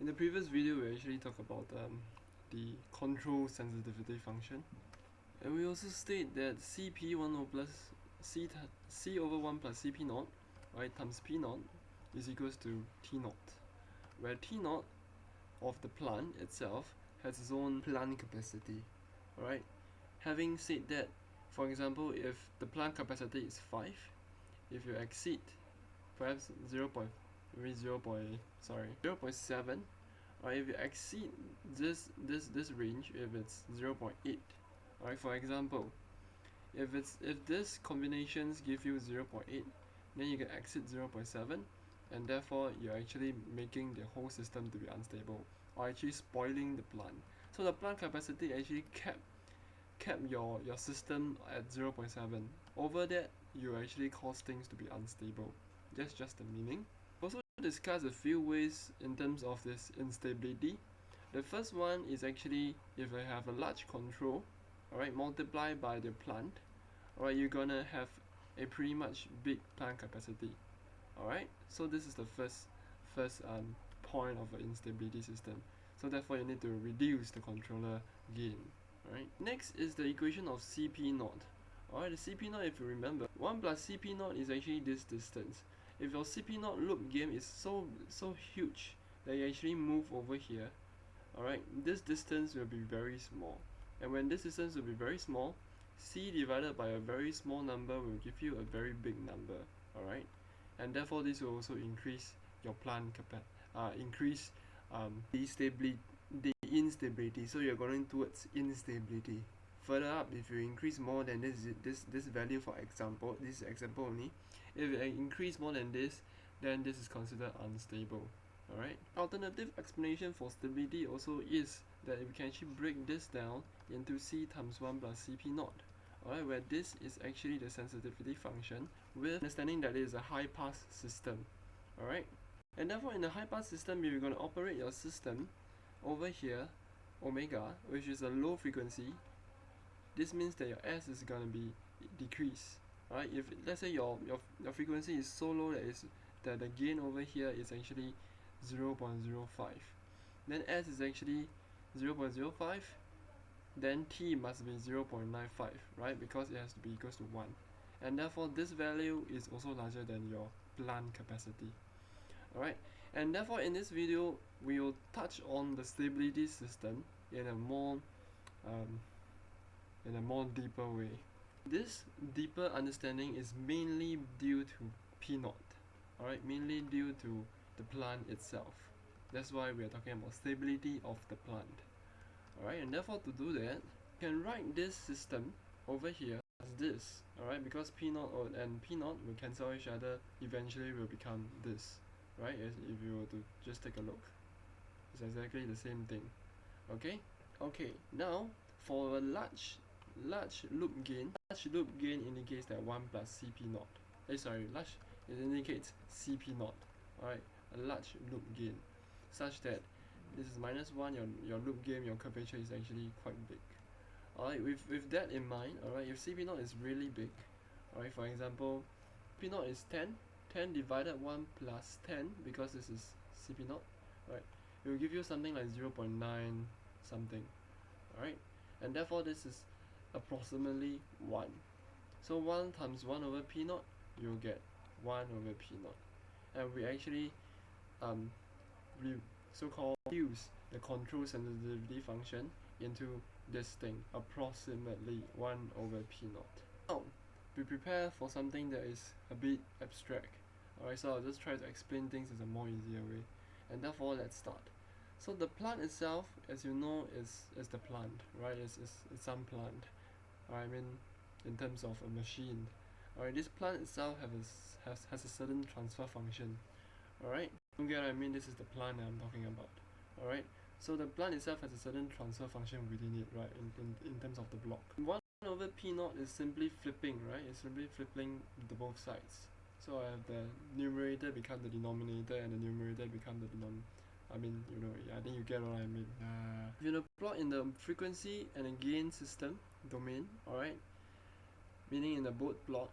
the previous video, we actually talked about the control sensitivity function, and we also state that Cp1 over plus C over 1 plus Cp naught, right, times P naught is equals to T naught, where T naught of the plant itself has its own plant capacity. Alright, having said that, for example, if the plant capacity is 5, if you exceed perhaps 0.7, or if you exceed this range, if it's 0.8, alright, for example, if this combinations give you 0.8, then you can exceed 0.7, and therefore you're actually making the whole system to be unstable, or actually spoiling the plant. So the plant capacity actually kept your system at 0.7. Over that, you actually cause things to be unstable. That's just the meaning. Also discuss a few ways in terms of this instability. The first one is actually if I have a large control, alright, multiplied by the plant, alright, you're gonna have a pretty much big plant capacity. Alright, so this is the first point of an instability system. So therefore you need to reduce the controller gain. Alright, next is the equation of Cp naught. Alright, the Cp naught, if you remember, 1 plus Cp naught is actually this distance. If your Cp naught loop gain is so huge that you actually move over here, alright, this distance will be very small. And when this distance will be very small, C divided by a very small number will give you a very big number. Alright, and therefore this will also increase your plant increase the instability, so you're going towards instability. Further up, if you increase more than this value, for example, this example only, if you increase more than this, then this is considered unstable. Alright, alternative explanation for stability also is that we can actually break this down into C times 1 plus Cp naught. Alright, where this is actually the sensitivity function, with understanding that it is a high pass system. Alright, and therefore in a high pass system, if you're going to operate your system over here, omega, which is a low frequency, this means that your S is going to be decreased. Alright, if let's say your frequency is so low that the gain over here is actually 0.05, then S is actually 0.05, then T must be 0.95, right, because it has to be equals to 1, and therefore this value is also larger than your plant capacity. Alright, and therefore in this video we will touch on the stability system in a more deeper way. This deeper understanding is mainly due to P naught, alright, mainly due to the plant itself. That's why we are talking about stability of the plant. Alright, and therefore to do that, you can write this system over here as this, alright, because P naught and P naught will cancel each other, eventually will become this, right? As if you were to just take a look, it's exactly the same thing. Okay, now for a large loop gain indicates that 1 plus Cp naught. It indicates Cp naught. Alright, a large loop gain, such that this is -1, your loop gain, your curvature is actually quite big. Alright, with that in mind, alright, if Cp naught is really big, alright, for example, P naught is 10 divided 1 plus 10, because this is Cp naught, right, it will give you something like 0.9 something, alright, and therefore this is approximately 1. So 1 times 1 over P naught, you'll get 1 over P naught. And we actually so-called use the control sensitivity function into this thing, approximately 1 over P naught. Now, we prepare for something that is a bit abstract. Alright, so I'll just try to explain things in a more easier way. And therefore, let's start. So the plant itself, as you know, is the plant, right? It's some plant. I mean, in terms of a machine. Alright, this plant itself has a certain transfer function. Alright, you get what I mean? This is the plant that I'm talking about. Alright, so the plant itself has a certain transfer function within it, right? In terms of the block. 1 over P naught is simply flipping, right? It's simply flipping the both sides. So I have the numerator become the denominator, and the numerator become the I think you get what I mean. If you plot in the frequency and a gain system domain, alright, meaning in the both plot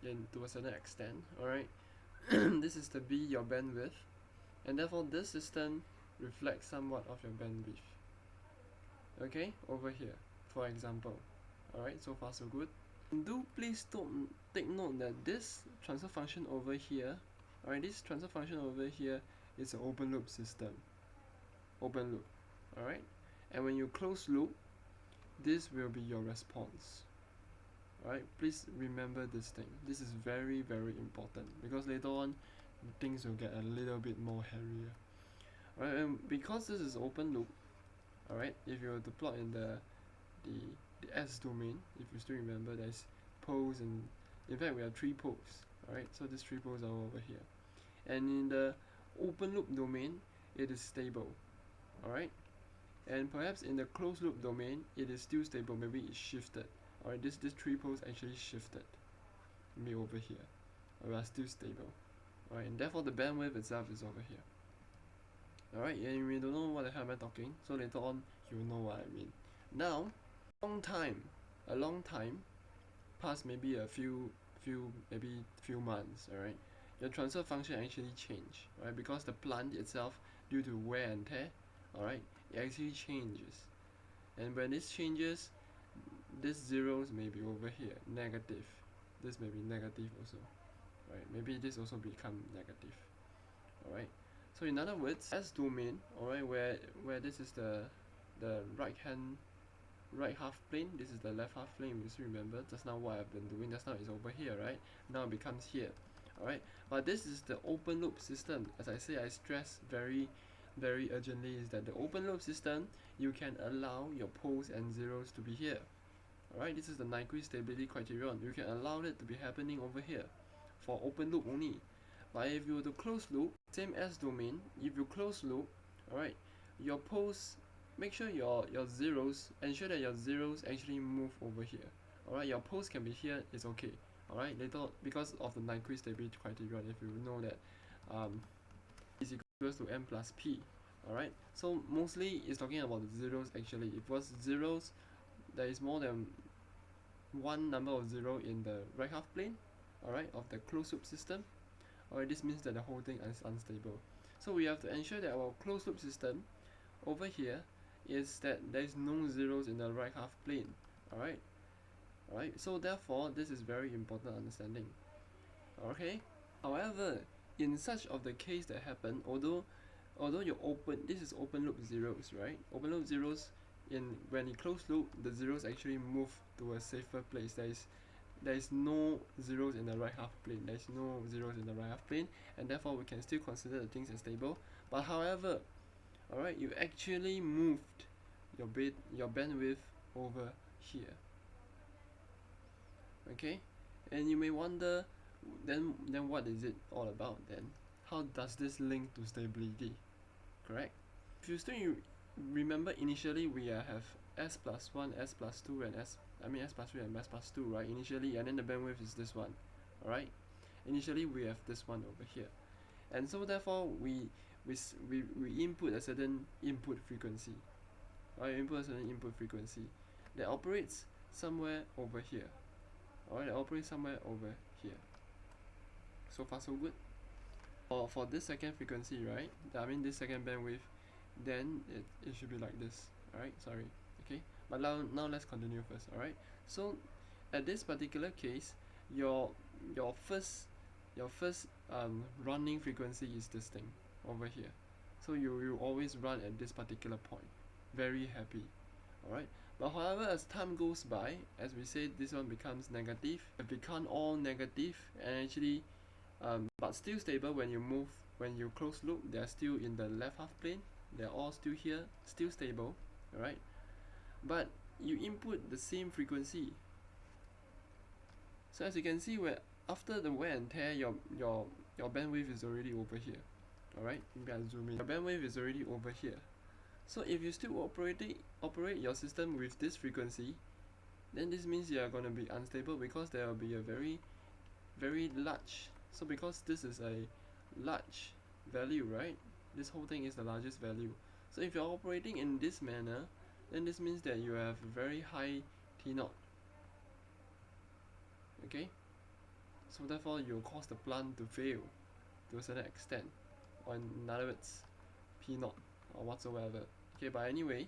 to a certain extent, alright, this is to be your bandwidth, and therefore this system reflect somewhat of your bandwidth. Okay, over here, for example. Alright, so far so good. Do please take note that this transfer function over here, alright, this transfer function over here is an open loop system. Open loop, alright? And when you close loop, this will be your response. Alright, please remember this thing. This is very, very important because later on things will get a little bit more hairier. Alright, and because this is open loop, alright, if you were to plot in the S domain, if you still remember, there's poles, and in fact we have 3 poles. Alright, so these 3 poles are over here. And in the open loop domain, it is stable. Alright, and perhaps in the closed loop domain, it is still stable, maybe it's shifted. Alright, this 3 poles actually shifted. Maybe over here. We are still stable. Alright, and therefore the bandwidth itself is over here. Alright, and we don't know what the hell am I talking, so later on you will know what I mean. Now, a long time past, maybe a few months, alright, your transfer function actually changed, right? Because the plant itself, due to wear and tear, alright, it actually changes. And when this changes, this zeros may be over here, negative. This may be negative also, right? Maybe this also become negative, alright. So in other words, S domain, alright, where this is the right half plane, this is the left half plane. You still remember just now what I've been doing. Just now is over here, right? Now it becomes here, alright. But this is the open loop system. As I say, I stress very, very urgently is that the open loop system, you can allow your poles and zeros to be here. Alright, this is the Nyquist stability criterion. You can allow it to be happening over here for open loop only. But if you were to close loop, same S domain, if you close loop, alright, your poles, make sure your zeros, ensure that your zeros actually move over here. Alright, your poles can be here, it's okay. Alright, later, because of the Nyquist stability criterion, if you know that is equals to m plus p. Alright, so mostly it's talking about the zeros actually. If it was zeros, there is more than one number of zero in the right half plane, alright, of the closed loop system. Alright, this means that the whole thing is unstable. So we have to ensure that our closed loop system over here is that there is no zeros in the right half plane. Alright, so therefore this is very important understanding. Okay, however, in such of the case that happen, although you open, this is open loop zeros, right? Open loop zeros, when you close loop, the zeros actually move to a safer place. There is no zeros in the right half plane. There is no zeros in the right half plane, and therefore we can still consider the things as stable. But however, alright, you actually moved your bandwidth over here. Okay, and you may wonder, then what is it all about then? How does this link to stability? Correct? If you still remember, initially we have S plus 1, S plus 2, and S plus 3 and S plus 2, right? Initially, and then the bandwidth is this one, alright? Initially we have this one over here, and so therefore we input a certain input frequency, right? Input a certain input frequency that operates somewhere over here, alright? That operates somewhere over here. So far so good. For this second frequency, right? This second bandwidth, then it should be like this, alright? Sorry, okay? But now let's continue first, alright? So at this particular case, your first running frequency is this thing over here. So you always run at this particular point. Very happy, alright? But however, as time goes by, as we said, this one becomes negative. It becomes all negative, and actually but still stable when you close loop. They are still in the left half plane. They're all still here, still stable, alright? But you input the same frequency. So as you can see, where after the wear and tear, your bandwidth is already over here. Alright, maybe I'll zoom in. Your bandwidth is already over here. So if you still operate your system with this frequency, then this means you are going to be unstable, because there will be a very, very large. So because this is a large value, right? This whole thing is the largest value. So if you're operating in this manner, then this means that you have a very high T0. Okay? So therefore you'll cause the plant to fail to a certain extent. Or in other words, P0. or whatsoever. Okay, but anyway,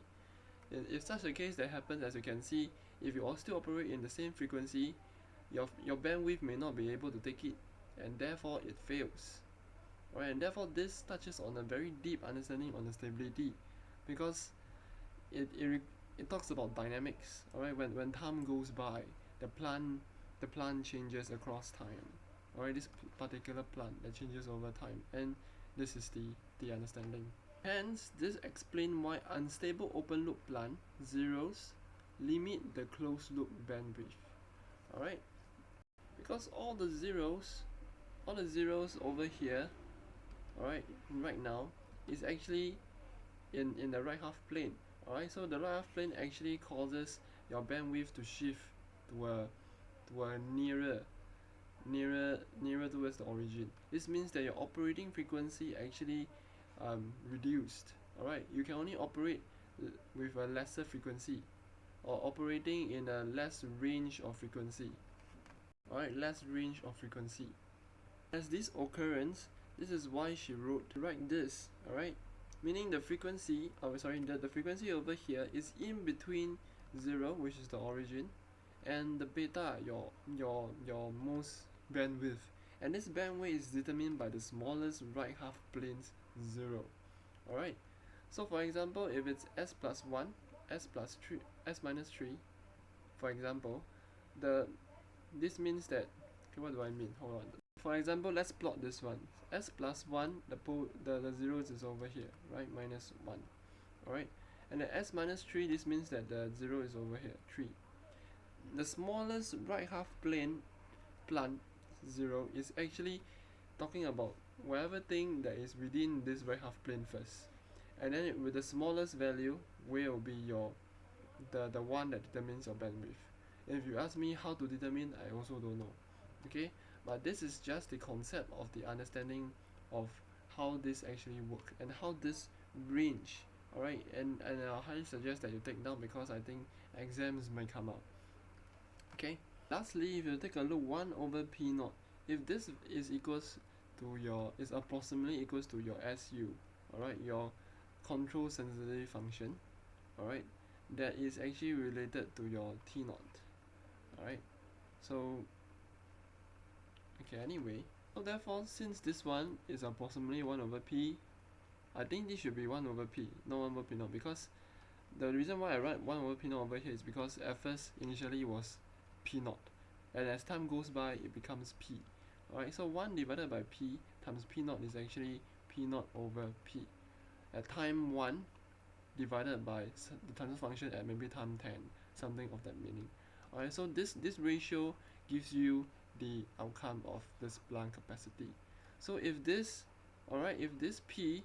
if such a case that happens, as you can see, if you all still operate in the same frequency, your bandwidth may not be able to take it, and therefore it fails. Alright, and therefore this touches on a very deep understanding on the stability, because it talks about dynamics. Alright, when time goes by, the plant changes across time. Alright, this particular plant that changes over time, and this is the understanding. Hence, this explains why unstable open loop plant zeros limit the closed loop bandwidth. Alright, because all the zeros over here, alright, right now, is actually in the right half plane. Alright, so the right half plane actually causes your bandwidth to shift to a nearer towards the origin. This means that your operating frequency actually reduced. Alright, you can only operate with a lesser frequency, or operating in a less range of frequency. Alright, less range of frequency. As this occurrence, this is why she wrote to write this. Alright, meaning the frequency, the frequency over here is in between 0, which is the origin, and the beta, your most bandwidth, and this bandwidth is determined by the smallest right half plane's 0. Alright, so for example, if it's s plus 1, s plus 3, s minus 3, for example, this means that, okay, what do I mean? Hold on. For example, let's plot this one. S plus 1, the zeros is over here, right? Minus 1. Alright, and the s minus 3, this means that the 0 is over here, 3. The smallest right half plane plant 0 is actually talking about whatever thing that is within this right half plane first, and then with the smallest value will be the one that determines your bandwidth. If you ask me how to determine, I also don't know. Okay, but this is just the concept of the understanding of how this actually works and how this range. Alright, and I highly suggest that you take down, because I think exams may come out. Okay, lastly, if you take a look 1 over p naught, if this is approximately equals to your SU, alright, your control sensitivity function, alright, that is actually related to your t naught. Alright, so okay, anyway, so therefore, since this one is approximately 1 over p, I think this should be 1 over p, not 1 over p naught, because the reason why I write 1 over p naught over here is because at first initially was p naught, and as time goes by it becomes p. Alright, so 1 divided by p times p naught is actually p naught over p at time 1 divided by the transfer function at maybe time 10, something of that meaning. Alright, so this ratio gives you the outcome of this plant capacity. So if this p,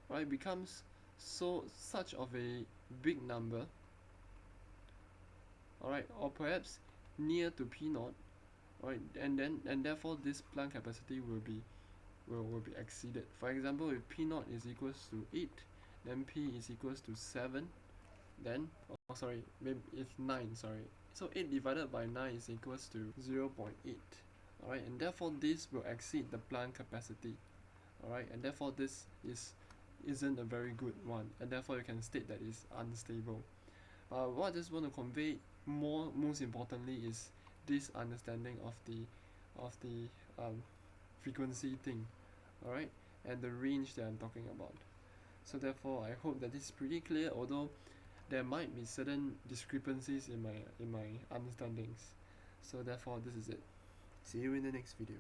right, becomes such of a big number, alright, or perhaps near to p naught, right, and therefore this plant capacity will be exceeded. For example, if p naught is equals to 8, then p is equals to 7, then maybe it's 9, so 8 divided by 9 is equals to 0.8. Alright, and therefore this will exceed the plant capacity. Alright, and therefore this isn't a very good one, and therefore you can state that it's unstable. What I just want to convey most importantly is this understanding of the frequency thing, alright, and the range that I'm talking about. So therefore I hope that this is pretty clear, although there might be certain discrepancies in my understandings. So therefore this is it. See you in the next video.